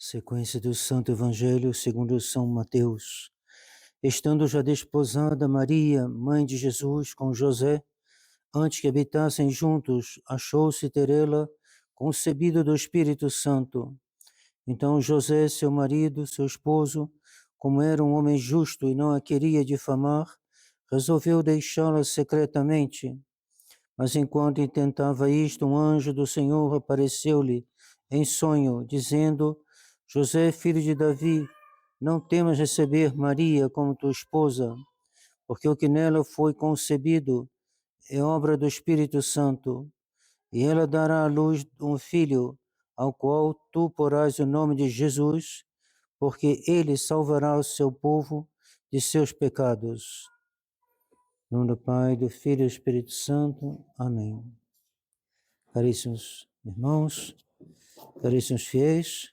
Sequência do Santo Evangelho segundo São Mateus. Estando já desposada Maria, mãe de Jesus, com José, antes que habitassem juntos, achou-se ter ela concebido do Espírito Santo. Então José, seu marido, seu esposo, como era um homem justo e não a queria difamar, resolveu deixá-la secretamente. Mas enquanto intentava isto, um anjo do Senhor apareceu-lhe em sonho, dizendo: José, filho de Davi, não temas receber Maria como tua esposa, porque o que nela foi concebido é obra do Espírito Santo, e ela dará à luz um filho, ao qual tu porás o nome de Jesus, porque ele salvará o seu povo de seus pecados. Em nome do Pai, do Filho e do Espírito Santo. Amém. Caríssimos irmãos, caríssimos fiéis,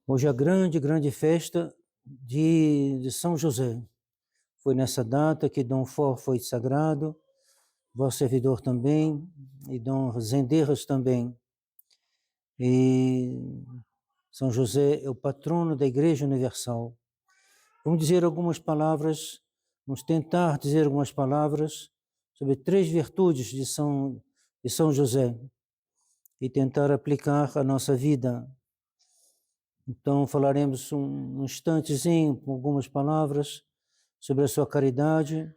hoje é a grande festa de São José. Foi nessa data que Dom For foi sagrado, vosso servidor também, e Dom Zenderras também. E São José é o patrono da Igreja Universal. Vamos dizer algumas palavras, vamos tentar dizer algumas palavras sobre 3 virtudes de São José e tentar aplicar a nossa vida. Então falaremos um instantezinho, com algumas palavras, sobre a sua caridade,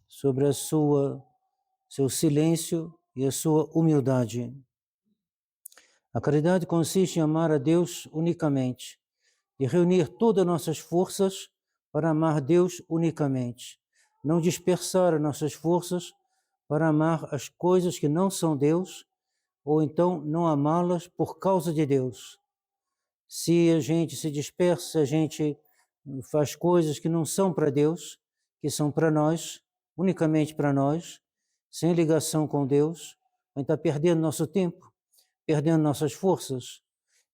sobre a seu silêncio e a sua humildade. A caridade consiste em amar a Deus unicamente e reunir todas as nossas forças para amar Deus unicamente. Não dispersar as nossas forças para amar as coisas que não são Deus, ou então não amá-las por causa de Deus. Se a gente se dispersa, se a gente faz coisas que não são para Deus, que são para nós, unicamente para nós, sem ligação com Deus, a gente está perdendo nosso tempo, perdendo nossas forças.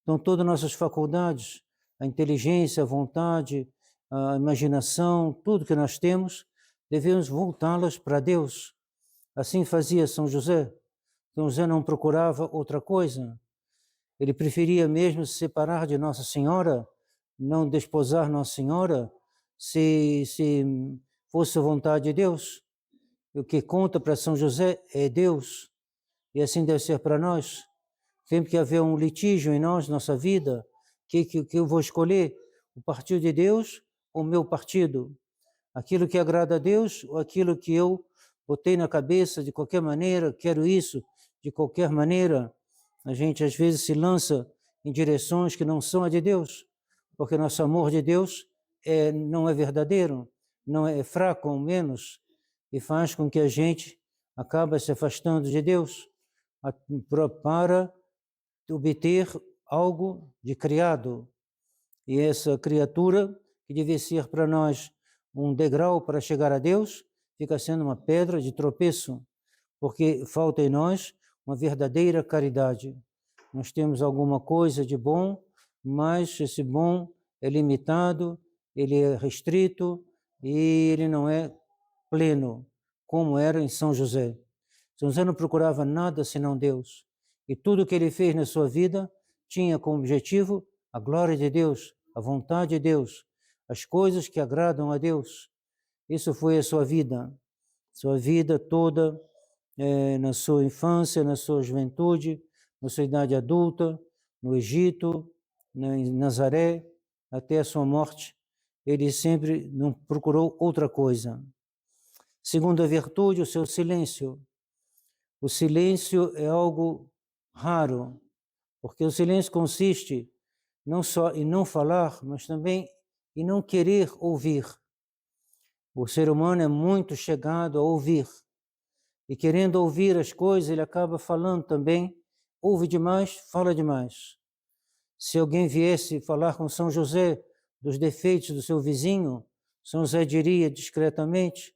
Então, todas as nossas faculdades, a inteligência, a vontade, a imaginação, tudo que nós temos, devemos voltá-las para Deus. Assim fazia São José. São José não procurava outra coisa. Ele preferia mesmo se separar de Nossa Senhora, não desposar Nossa Senhora, se fosse a vontade de Deus. O que conta para São José é Deus, e assim deve ser para nós. Sempre que haver um litígio em nós, nossa vida, que eu vou escolher? O partido de Deus ou o meu partido? Aquilo que agrada a Deus ou aquilo que eu botei na cabeça de qualquer maneira, quero isso de qualquer maneira? A gente às vezes se lança em direções que não são a de Deus, porque nosso amor de Deus não é verdadeiro, não é fraco ou menos, e faz com que a gente acabe se afastando de Deus para obter algo de criado. E essa criatura, que devia ser para nós um degrau para chegar a Deus, fica sendo uma pedra de tropeço, porque falta em nós uma verdadeira caridade. Nós temos alguma coisa de bom, mas esse bom é limitado, ele é restrito e ele não é pleno, como era em São José. São José não procurava nada senão Deus. E tudo que ele fez na sua vida tinha como objetivo a glória de Deus, a vontade de Deus, as coisas que agradam a Deus. Isso foi a sua vida toda, na sua infância, na sua juventude, na sua idade adulta, no Egito, em Nazaré, até a sua morte. Ele sempre não procurou outra coisa. Segunda virtude, o seu silêncio. O silêncio é algo raro, porque o silêncio consiste não só em não falar, mas também em não querer ouvir. O ser humano é muito chegado a ouvir, e querendo ouvir as coisas, ele acaba falando também, ouve demais, fala demais. Se alguém viesse falar com São José dos defeitos do seu vizinho, São José diria discretamente,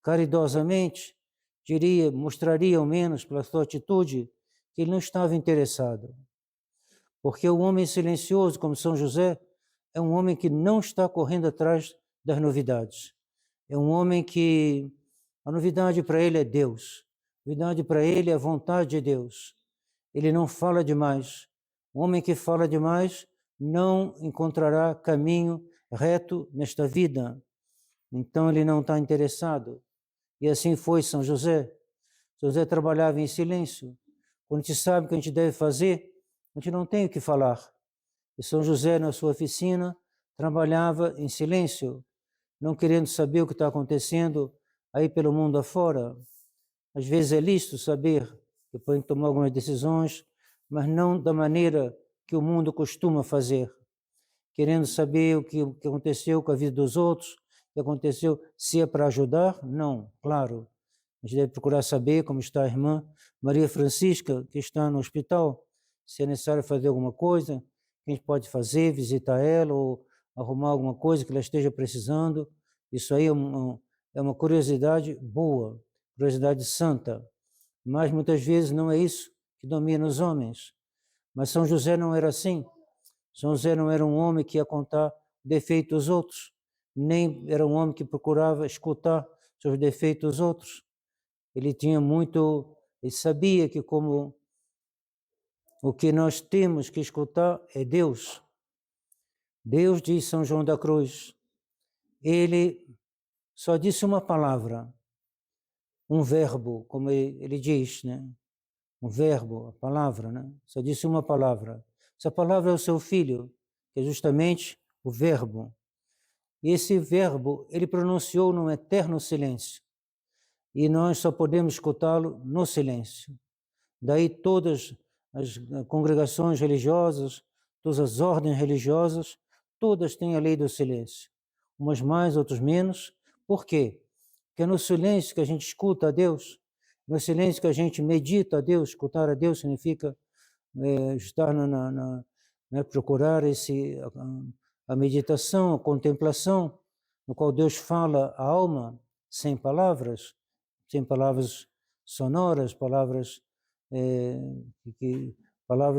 caridosamente, mostraria ao menos pela sua atitude que ele não estava interessado. Porque o homem silencioso, como São José, é um homem que não está correndo atrás das novidades. É um homem que a novidade para ele é Deus. A novidade para ele é a vontade de Deus. ele não fala demais. Um homem que fala demais não encontrará caminho reto nesta vida. Então ele não está interessado. E assim foi São José. São José trabalhava em silêncio. Quando a gente sabe o que a gente deve fazer, a gente não tem o que falar. E São José, na sua oficina, trabalhava em silêncio, não querendo saber o que está acontecendo aí pelo mundo afora. Às vezes é lícito saber, depois de tomar algumas decisões, mas não da maneira que o mundo costuma fazer, querendo saber o que aconteceu com a vida dos outros, o que aconteceu, se é para ajudar, não, claro. A gente deve procurar saber como está a irmã Maria Francisca, que está no hospital, se é necessário fazer alguma coisa, o que a gente pode fazer, visitar ela ou arrumar alguma coisa que ela esteja precisando. Isso aí é uma curiosidade boa, curiosidade santa, mas muitas vezes não é isso que domina os homens. Mas São José não era assim. São José não era um homem que ia contar defeitos dos outros, nem era um homem que procurava escutar sobre os defeitos dos outros. Ele sabia que como o que nós temos que escutar é Deus. Deus, diz São João da Cruz, ele só disse uma palavra, um verbo, como ele diz, né? Um verbo, a palavra, né? Só disse uma palavra. Essa palavra é o seu filho, que é justamente o verbo. E esse verbo, ele pronunciou num eterno silêncio. E nós só podemos escutá-lo no silêncio. Daí todas as congregações religiosas, todas as ordens religiosas, todas têm a lei do silêncio. Umas mais, outras menos. Por quê? Porque é no silêncio que a gente escuta a Deus, no silêncio que a gente medita a Deus. Escutar a Deus significa estar procurar a meditação, a contemplação, no qual Deus fala à alma sem palavras sonoras, palavras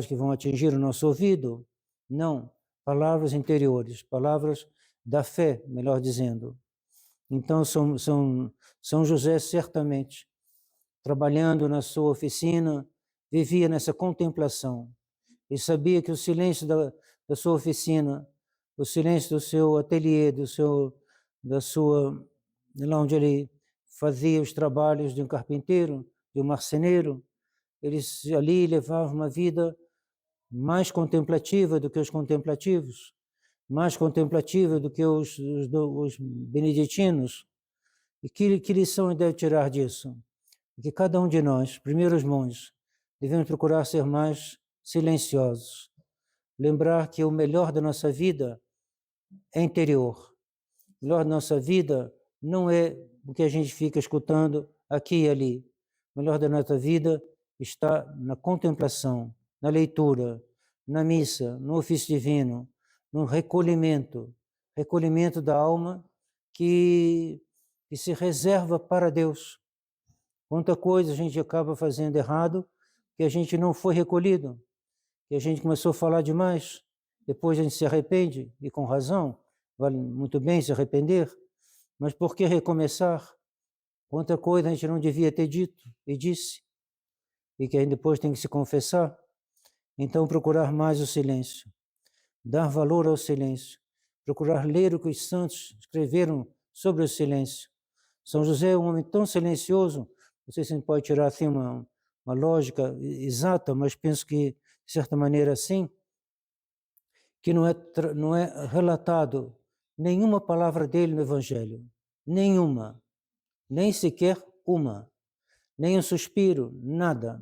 que vão atingir o nosso ouvido. Não, palavras interiores, palavras da fé, melhor dizendo. Então, São José, certamente, trabalhando na sua oficina, vivia nessa contemplação. E sabia que o silêncio da sua oficina, o silêncio do seu ateliê, lá onde ele fazia os trabalhos de um carpinteiro, de um marceneiro, eles ali levavam uma vida mais contemplativa do que os contemplativos, mais contemplativa do que os beneditinos. E que lição ele deve tirar disso? Que cada um de nós, primeiros monges, devemos procurar ser mais silenciosos. Lembrar que o melhor da nossa vida é interior. O melhor da nossa vida não é o que a gente fica escutando aqui e ali. O melhor da nossa vida está na contemplação, na leitura, na missa, no ofício divino, no recolhimento da alma que se reserva para Deus. Quanta coisa a gente acaba fazendo errado que a gente não foi recolhido, que a gente começou a falar demais, depois a gente se arrepende, e com razão, vale muito bem se arrepender, mas por que recomeçar? Quanta coisa a gente não devia ter dito e disse, e que aí depois tem que se confessar. Então, procurar mais o silêncio, dar valor ao silêncio, procurar ler o que os santos escreveram sobre o silêncio. São José é um homem tão silencioso, não sei se a gente pode tirar assim uma lógica exata, mas penso que, de certa maneira, sim, que não é relatado nenhuma palavra dele no Evangelho, nenhuma, nem sequer uma, nem um suspiro, nada.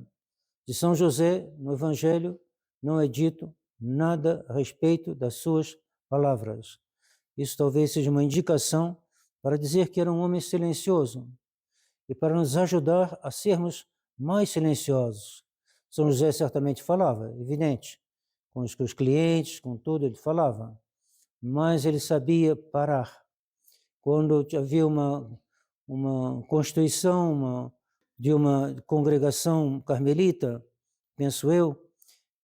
De São José, no Evangelho, não é dito nada a respeito das suas palavras. Isso talvez seja uma indicação para dizer que era um homem silencioso e para nos ajudar a sermos mais silenciosos. São José certamente falava, evidente, com os clientes, com tudo ele falava, mas ele sabia parar. Quando havia uma constituição de uma congregação carmelita, penso eu,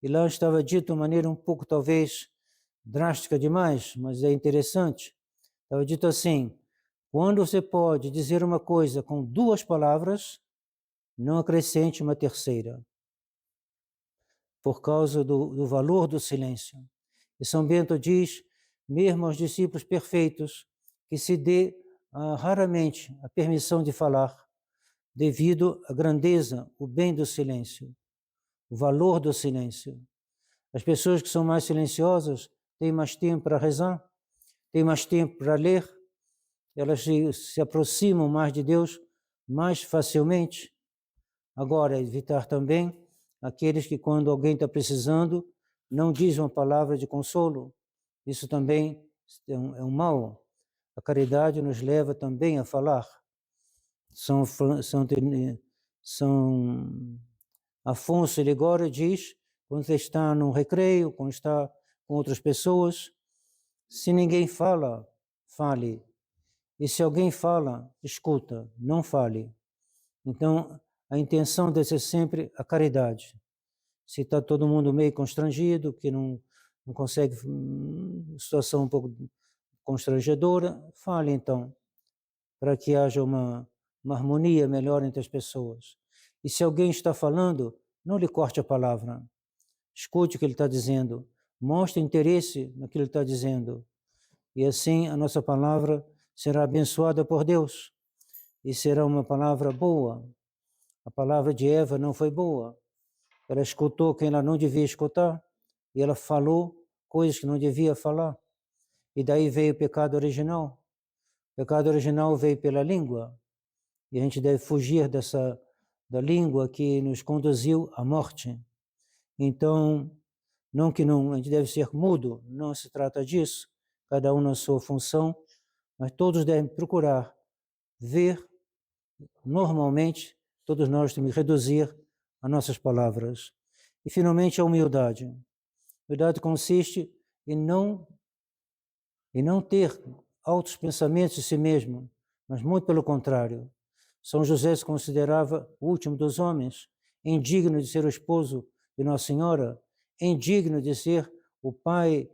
e lá estava dito de uma maneira um pouco talvez drástica demais, mas é interessante. Estava dito assim: quando você pode dizer uma coisa com duas palavras, não acrescente uma terceira. por causa do valor do silêncio. E São Bento diz, mesmo aos discípulos perfeitos, que se dê raramente a permissão de falar, devido à grandeza, o bem do silêncio, o valor do silêncio. As pessoas que são mais silenciosas têm mais tempo para rezar, têm mais tempo para ler, elas se aproximam mais de Deus mais facilmente. Agora, evitar também aqueles que, quando alguém está precisando, não diz uma palavra de consolo. Isso também é um mal. A caridade nos leva também a falar. São Afonso Ligório diz, quando você está num recreio, quando está com outras pessoas, se ninguém fala, fale. E se alguém fala, escuta, não fale. Então, a intenção deve ser sempre a caridade. Se está todo mundo meio constrangido, que não consegue, situação um pouco constrangedora, fale então, para que haja uma harmonia melhor entre as pessoas. E se alguém está falando, não lhe corte a palavra. Escute o que ele está dizendo. Mostre interesse no que ele está dizendo. E assim a nossa palavra será abençoada por Deus. E será uma palavra boa. A palavra de Eva não foi boa. Ela escutou quem ela não devia escutar. E ela falou coisas que não devia falar. E daí veio o pecado original. O pecado original veio pela língua. E a gente deve fugir da língua que nos conduziu à morte. Então, a gente deve ser mudo, não se trata disso, cada um na sua função, mas todos devem procurar ver, normalmente, todos nós temos que reduzir as nossas palavras. E, finalmente, a humildade. A humildade consiste em não ter altos pensamentos de si mesmo, mas muito pelo contrário. São José se considerava o último dos homens, indigno de ser o esposo de Nossa Senhora, indigno de ser o pai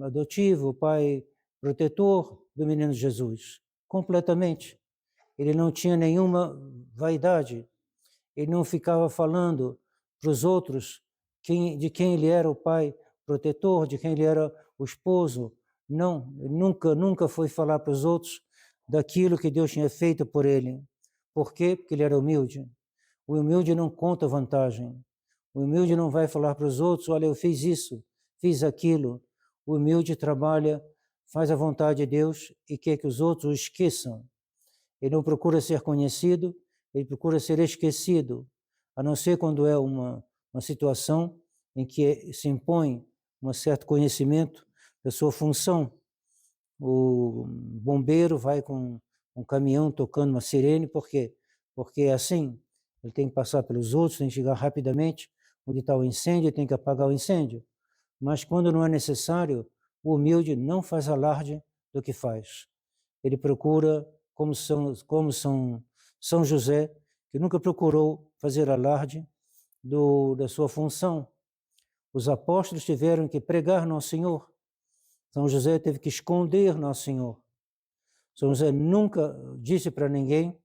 adotivo, o pai protetor do menino Jesus. Completamente. Ele não tinha nenhuma vaidade. Ele não ficava falando para os outros de quem ele era o pai protetor, de quem ele era o esposo. Não, ele nunca foi falar para os outros daquilo que Deus tinha feito por ele. Por quê? Porque ele era humilde. O humilde não conta vantagem. O humilde não vai falar para os outros, olha, eu fiz isso, fiz aquilo. O humilde trabalha, faz a vontade de Deus e quer que os outros o esqueçam. Ele não procura ser conhecido, ele procura ser esquecido, a não ser quando é uma situação em que se impõe um certo conhecimento da sua função. O bombeiro vai com um caminhão tocando uma sirene, por quê? Porque é assim, ele tem que passar pelos outros, tem que chegar rapidamente onde está o incêndio, tem que apagar o incêndio. Mas quando não é necessário, o humilde não faz alarde do que faz. Ele procura, como São José, que nunca procurou fazer alarde da sua função. Os apóstolos tiveram que pregar Nosso Senhor. São José teve que esconder Nosso Senhor. São José nunca disse para ninguém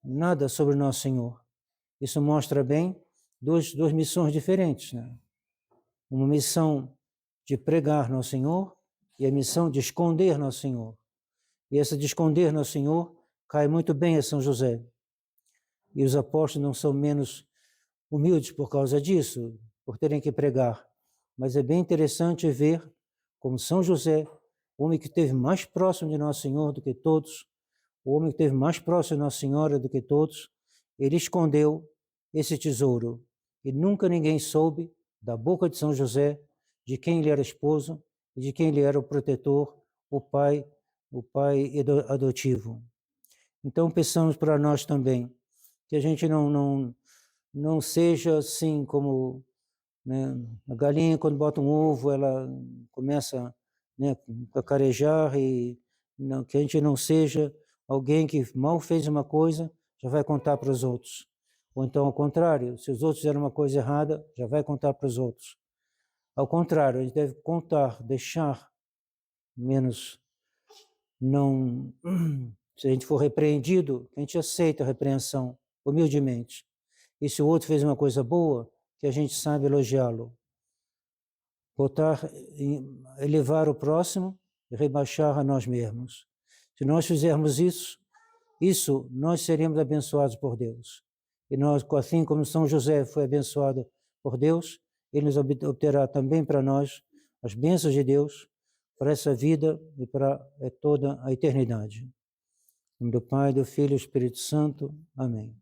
nada sobre Nosso Senhor. Isso mostra bem duas missões diferentes, né? Uma missão de pregar Nosso Senhor e a missão de esconder Nosso Senhor. E essa de esconder Nosso Senhor cai muito bem a São José. E os apóstolos não são menos humildes por causa disso, por terem que pregar. Mas é bem interessante ver como São José, o homem que esteve mais próximo de Nosso Senhor do que todos, o homem que esteve mais próximo de Nossa Senhora do que todos, ele escondeu esse tesouro. E nunca ninguém soube, da boca de São José, de quem ele era esposo e de quem ele era o protetor, o pai adotivo. Então, pensamos para nós também, que a gente não seja assim como, né, a galinha, quando bota um ovo, ela começa, né, a cacarejar, e não, que a gente não seja alguém que mal fez uma coisa, já vai contar para os outros. Ou então, ao contrário, se os outros fizeram uma coisa errada, já vai contar para os outros. Ao contrário, a gente deve contar, deixar menos, não, se a gente for repreendido, a gente aceita a repreensão humildemente. E se o outro fez uma coisa boa, que a gente sabe elogiá-lo. Elevar o próximo e rebaixar a nós mesmos. Se nós fizermos isso nós seremos abençoados por Deus. E nós, assim como São José foi abençoado por Deus, ele nos obterá também para nós as bênçãos de Deus para essa vida e para toda a eternidade. Em nome do Pai, do Filho e do Espírito Santo. Amém.